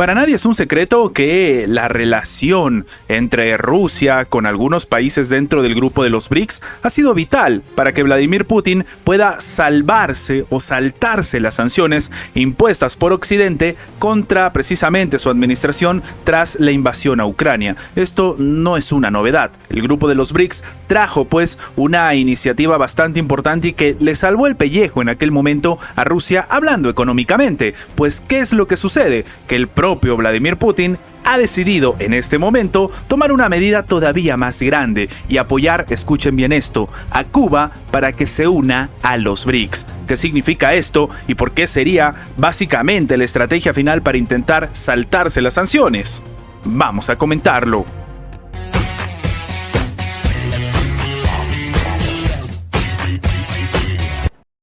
Para nadie es un secreto que la relación entre Rusia con algunos países dentro del grupo de los BRICS ha sido vital para que Vladimir Putin pueda salvarse o saltarse las sanciones impuestas por Occidente contra precisamente su administración tras la invasión a Ucrania. Esto no es una novedad. El grupo de los BRICS trajo pues una iniciativa bastante importante y que le salvó el pellejo en aquel momento a Rusia hablando económicamente. Pues ¿qué es lo que sucede? Que el propio Vladimir Putin ha decidido en este momento tomar una medida todavía más grande y apoyar, escuchen bien esto, a Cuba para que se una a los BRICS. ¿Qué significa esto y por qué sería básicamente la estrategia final para intentar saltarse las sanciones? Vamos a comentarlo.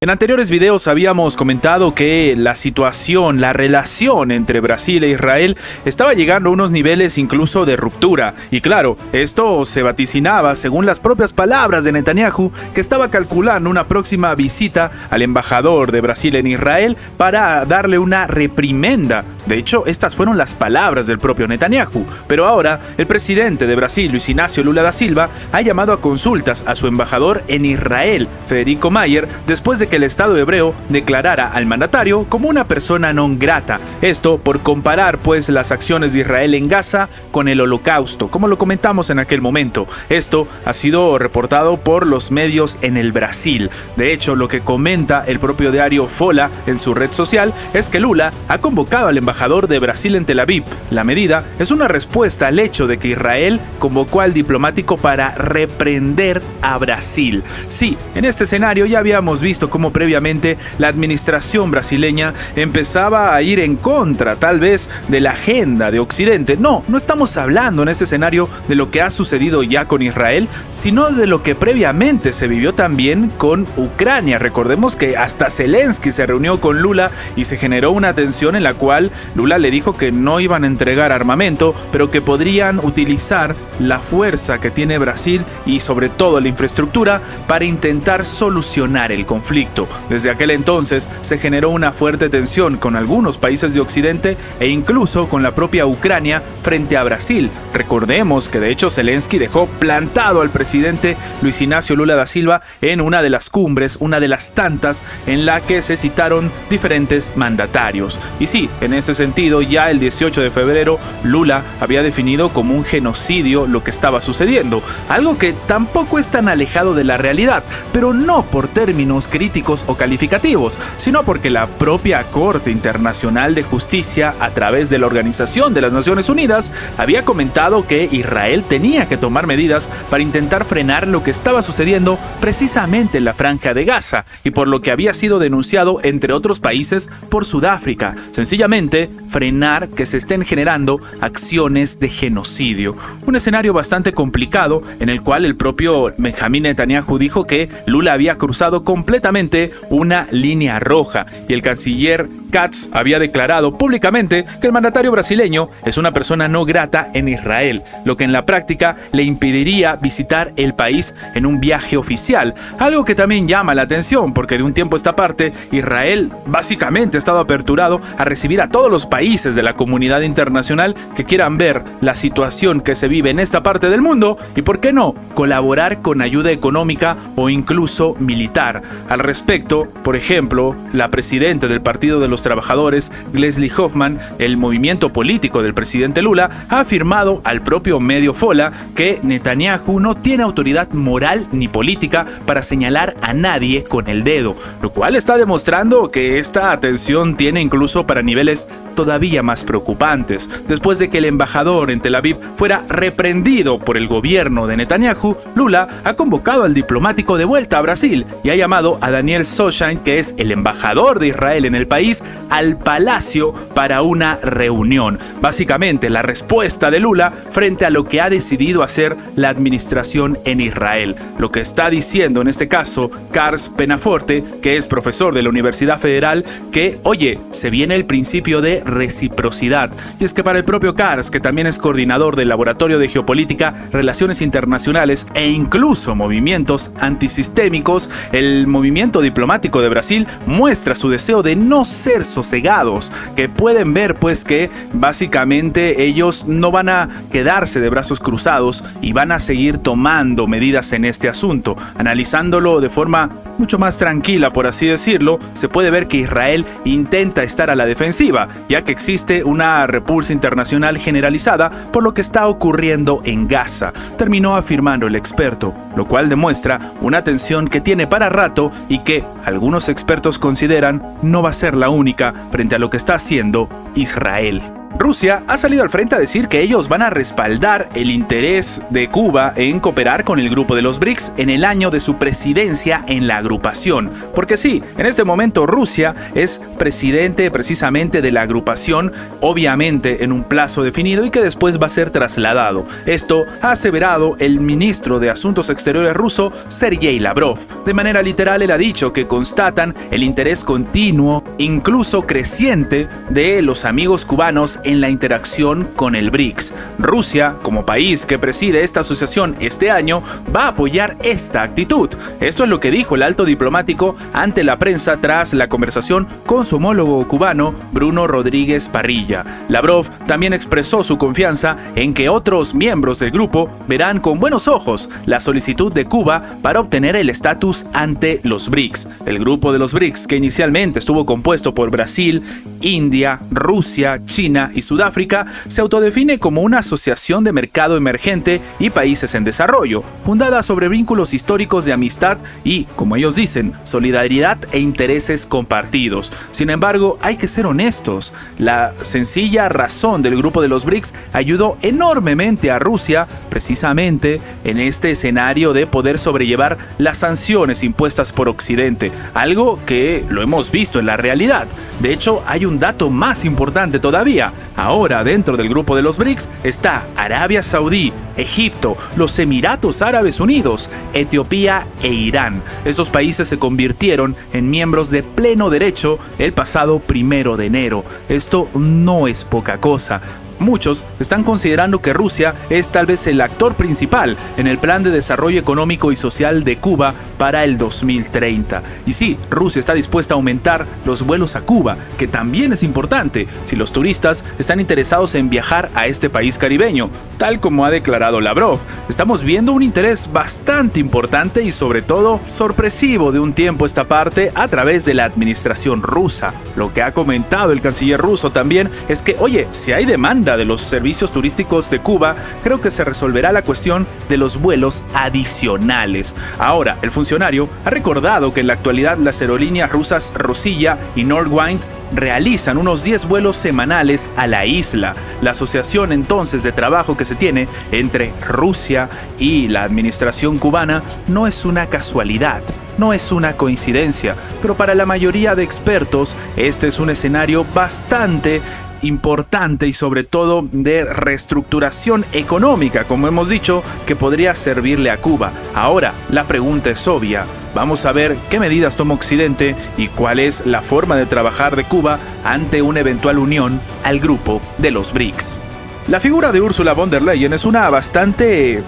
En anteriores videos habíamos comentado que la situación, la relación entre Brasil e Israel estaba llegando a unos niveles incluso de ruptura. Y claro, esto se vaticinaba según las propias palabras de Netanyahu, que estaba calculando una próxima visita al embajador de Brasil en Israel para darle una reprimenda. De hecho, estas fueron las palabras del propio Netanyahu. Pero ahora, el presidente de Brasil, Luis Inácio Lula da Silva, ha llamado a consultas a su embajador en Israel, Federico Mayer, después de que el Estado hebreo declarara al mandatario como una persona non grata. Esto por comparar pues las acciones de Israel en Gaza con el Holocausto, como lo comentamos en aquel momento. Esto ha sido reportado por los medios en el Brasil. De hecho, lo que comenta el propio diario Folha en su red social es que Lula ha convocado al embajador de Brasil en Tel Aviv. La medida es una respuesta al hecho de que Israel convocó al diplomático para reprender a Brasil. Sí, en este escenario ya habíamos visto cómo previamente la administración brasileña empezaba a ir en contra tal vez de la agenda de Occidente. No estamos hablando en este escenario de lo que ha sucedido ya con Israel, sino de lo que previamente se vivió también con Ucrania. Recordemos que hasta Zelensky se reunió con Lula y se generó una tensión en la cual Lula le dijo que no iban a entregar armamento, pero que podrían utilizar la fuerza que tiene Brasil y sobre todo la infraestructura para intentar solucionar el conflicto. Desde aquel entonces se generó una fuerte tensión con algunos países de Occidente e incluso con la propia Ucrania frente a Brasil. Recordemos que de hecho Zelensky dejó plantado al presidente Luis Inácio Lula da Silva en una de las cumbres, una de las tantas en la que se citaron diferentes mandatarios. Y sí, en ese sentido, ya el 18 de febrero Lula había definido como un genocidio lo que estaba sucediendo, algo que tampoco es tan alejado de la realidad, pero no por términos críticos o calificativos, sino porque la propia Corte Internacional de Justicia, a través de la Organización de las Naciones Unidas, había comentado que Israel tenía que tomar medidas para intentar frenar lo que estaba sucediendo precisamente en la Franja de Gaza y por lo que había sido denunciado, entre otros países, por Sudáfrica. Sencillamente, frenar que se estén generando acciones de genocidio. Un escenario bastante complicado en el cual el propio Benjamín Netanyahu dijo que Lula había cruzado completamente una línea roja y el canciller Katz había declarado públicamente que el mandatario brasileño es una persona no grata en Israel, lo que en la práctica le impediría visitar el país en un viaje oficial, algo que también llama la atención porque de un tiempo a esta parte Israel básicamente ha estado aperturado a recibir a todos los países de la comunidad internacional que quieran ver la situación que se vive en esta parte del mundo y, ¿por qué no?, colaborar con ayuda económica o incluso militar. Al respecto, por ejemplo, la presidenta del Partido de los Trabajadores, Gleisi Hoffmann, el movimiento político del presidente Lula, ha afirmado al propio medio Folha que Netanyahu no tiene autoridad moral ni política para señalar a nadie con el dedo, lo cual está demostrando que esta atención tiene incluso para niveles todavía más preocupantes. Después de que el embajador en Tel Aviv fuera reprendido por el gobierno de Netanyahu, Lula ha convocado al diplomático de vuelta a Brasil y ha llamado a Daniel Solsheim, que es el embajador de Israel en el país, al palacio para una reunión. Básicamente la respuesta de Lula frente a lo que ha decidido hacer la administración en Israel. Lo que está diciendo en este caso Carles Penaforte, que es profesor de la Universidad Federal, que oye, se viene el principio de reciprocidad. Y es que para el propio Carles, que también es coordinador del Laboratorio de Geopolítica, Relaciones Internacionales e incluso movimientos antisistémicos, el movimiento comportamiento diplomático de Brasil muestra su deseo de no ser sosegados, que pueden ver pues que básicamente ellos no van a quedarse de brazos cruzados y van a seguir tomando medidas en este asunto. Analizándolo de forma mucho más tranquila, por así decirlo, se puede ver que Israel intenta estar a la defensiva, ya que existe una repulsa internacional generalizada por lo que está ocurriendo en Gaza, terminó afirmando el experto, lo cual demuestra una tensión que tiene para rato y que algunos expertos consideran no va a ser la única frente a lo que está haciendo Israel. Rusia ha salido al frente a decir que ellos van a respaldar el interés de Cuba en cooperar con el grupo de los BRICS en el año de su presidencia en la agrupación. Porque sí, en este momento Rusia es presidente precisamente de la agrupación, obviamente en un plazo definido y que después va a ser trasladado. Esto ha aseverado el ministro de Asuntos Exteriores ruso, Sergei Lavrov. De manera literal, él ha dicho que constatan el interés continuo, incluso creciente, de los amigos cubanos en la interacción con el BRICS. Rusia, como país que preside esta asociación este año, va a apoyar esta actitud. Esto es lo que dijo el alto diplomático ante la prensa tras la conversación con su homólogo cubano, Bruno Rodríguez Parrilla. Lavrov también expresó su confianza en que otros miembros del grupo verán con buenos ojos la solicitud de Cuba para obtener el estatus ante los BRICS. El grupo de los BRICS, que inicialmente estuvo compuesto por Brasil, India, Rusia, China y Sudáfrica, se autodefine como una asociación de mercado emergente y países en desarrollo, fundada sobre vínculos históricos de amistad y, como ellos dicen, solidaridad e intereses compartidos. Sin embargo, hay que ser honestos. La sencilla razón del grupo de los BRICS ayudó enormemente a Rusia, precisamente en este escenario de poder sobrellevar las sanciones impuestas por Occidente, algo que lo hemos visto en la realidad. De hecho, hay un dato más importante todavía. Ahora, dentro del grupo de los BRICS está Arabia Saudí, Egipto, los Emiratos Árabes Unidos, Etiopía e Irán. Estos países se convirtieron en miembros de pleno derecho el pasado 1 de enero. Esto no es poca cosa. Muchos están considerando que Rusia es tal vez el actor principal en el plan de desarrollo económico y social de Cuba para el 2030. Y sí, Rusia está dispuesta a aumentar los vuelos a Cuba, que también es importante si los turistas están interesados en viajar a este país caribeño, tal como ha declarado Lavrov. Estamos viendo un interés bastante importante y sobre todo sorpresivo de un tiempo a esta parte a través de la administración rusa. Lo que ha comentado el canciller ruso también es que, oye, si hay demanda de los servicios turísticos de Cuba, creo que se resolverá la cuestión de los vuelos adicionales. Ahora, el funcionario ha recordado que en la actualidad las aerolíneas rusas Rossiya y Nordwind realizan unos 10 vuelos semanales a la isla. La asociación entonces de trabajo que se tiene entre Rusia y la administración cubana no es una casualidad. No es una coincidencia, pero para la mayoría de expertos este es un escenario bastante importante y sobre todo de reestructuración económica, como hemos dicho, que podría servirle a Cuba. Ahora, la pregunta es obvia. Vamos a ver qué medidas toma Occidente y cuál es la forma de trabajar de Cuba ante una eventual unión al grupo de los BRICS. La figura de Ursula von der Leyen es una bastante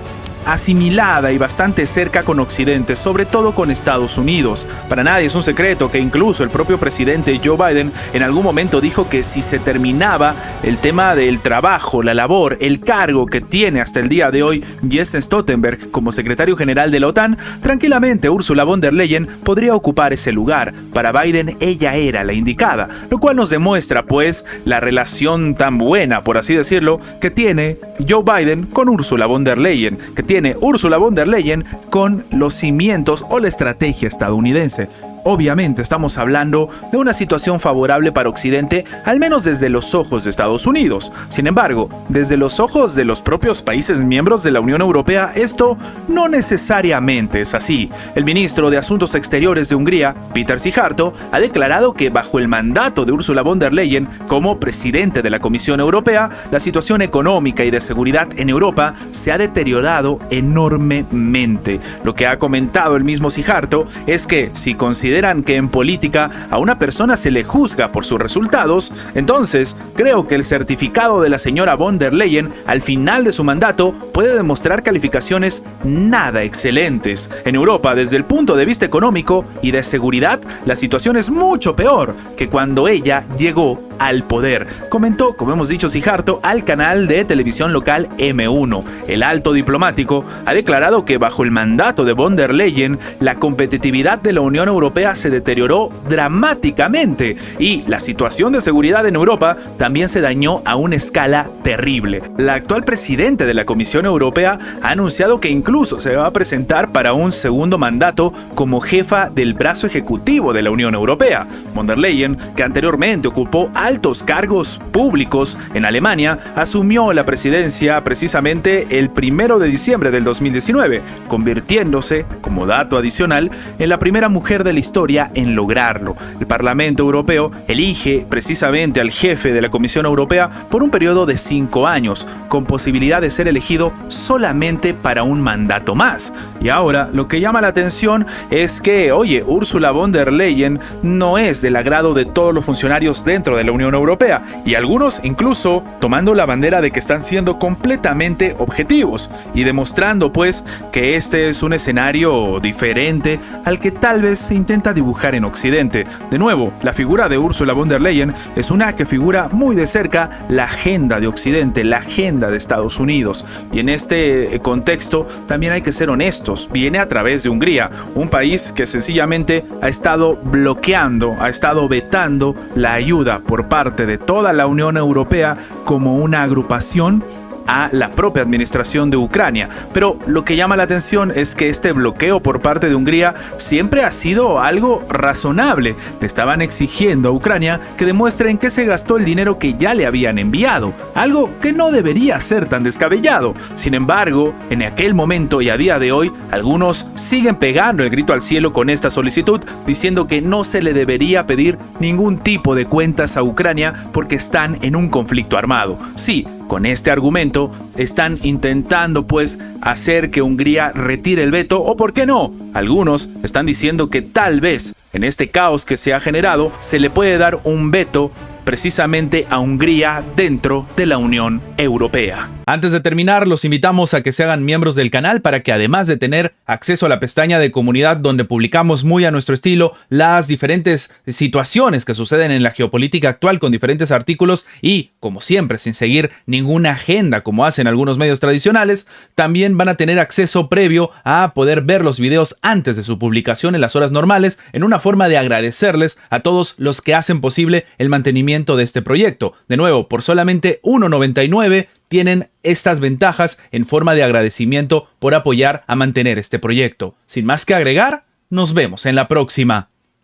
asimilada y bastante cerca con Occidente, sobre todo con Estados Unidos. Para nadie es un secreto que incluso el propio presidente Joe Biden en algún momento dijo que si se terminaba el tema del trabajo, la labor, el cargo que tiene hasta el día de hoy Jens Stoltenberg como secretario general de la OTAN, tranquilamente Ursula von der Leyen podría ocupar ese lugar. Para Biden ella era la indicada, lo cual nos demuestra pues la relación tan buena, por así decirlo, que tiene Joe Biden con Ursula von der Leyen, que tiene Ursula von der Leyen con los cimientos o la estrategia estadounidense. Obviamente estamos hablando de una situación favorable para Occidente, al menos desde los ojos de Estados Unidos. Sin embargo, desde los ojos de los propios países miembros de la Unión Europea, esto no necesariamente es así. El ministro de Asuntos Exteriores de Hungría, Péter Szijjártó, ha declarado que bajo el mandato de Ursula von der Leyen como presidente de la Comisión Europea, la situación económica y de seguridad en Europa se ha deteriorado enormemente. Lo que ha comentado el mismo Szijjártó es que si considera consideran que en política a una persona se le juzga por sus resultados, entonces creo que el certificado de la señora von der Leyen al final de su mandato puede demostrar calificaciones nada excelentes. En Europa, desde el punto de vista económico y de seguridad, la situación es mucho peor que cuando ella llegó al poder, comentó, como hemos dicho, Sijarto al canal de televisión local M1. El alto diplomático ha declarado que bajo el mandato de von der Leyen, la competitividad de la Unión Europea se deterioró dramáticamente y la situación de seguridad en Europa también se dañó a una escala terrible. La actual presidenta de la Comisión Europea ha anunciado que incluso se va a presentar para un segundo mandato como jefa del brazo ejecutivo de la Unión Europea. Von der Leyen, que anteriormente ocupó altos cargos públicos en Alemania, asumió la presidencia precisamente el 1 de diciembre del 2019, convirtiéndose, como dato adicional, en la primera mujer de la historia en lograrlo. El Parlamento Europeo elige precisamente al jefe de la Comisión Europea por un periodo de 5 años, con posibilidad de ser elegido solamente para un mandato más. Y ahora, lo que llama la atención es que, Ursula von der Leyen no es del agrado de todos los funcionarios dentro de la Unión Europea, y algunos incluso tomando la bandera de que están siendo completamente objetivos y demostrando pues que este es un escenario diferente al que tal vez se intenta dibujar en Occidente. De nuevo, la figura de Ursula von der Leyen es una que figura muy de cerca la agenda de Occidente, la agenda de Estados Unidos, y en este contexto también hay que ser honestos, viene a través de Hungría, un país que sencillamente ha estado bloqueando, ha estado vetando la ayuda por parte de toda la Unión Europea como una agrupación a la propia administración de Ucrania. Pero lo que llama la atención es que este bloqueo por parte de Hungría siempre ha sido algo razonable. Le estaban exigiendo a Ucrania que demuestre en qué se gastó el dinero que ya le habían enviado, algo que no debería ser tan descabellado. Sin embargo, en aquel momento y a día de hoy, algunos siguen pegando el grito al cielo con esta solicitud, diciendo que no se le debería pedir ningún tipo de cuentas a Ucrania porque están en un conflicto armado. Sí, con este argumento están intentando pues hacer que Hungría retire el veto, o por qué no, algunos están diciendo que tal vez en este caos que se ha generado se le puede dar un veto precisamente a Hungría dentro de la Unión Europea. Antes de terminar, los invitamos a que se hagan miembros del canal para que, además de tener acceso a la pestaña de comunidad donde publicamos muy a nuestro estilo las diferentes situaciones que suceden en la geopolítica actual con diferentes artículos y, como siempre, sin seguir ninguna agenda como hacen algunos medios tradicionales, también van a tener acceso previo a poder ver los videos antes de su publicación en las horas normales, en una forma de agradecerles a todos los que hacen posible el mantenimiento de este proyecto. De nuevo, por solamente $1.99 tienen estas ventajas en forma de agradecimiento por apoyar a mantener este proyecto. Sin más que agregar, nos vemos en la próxima.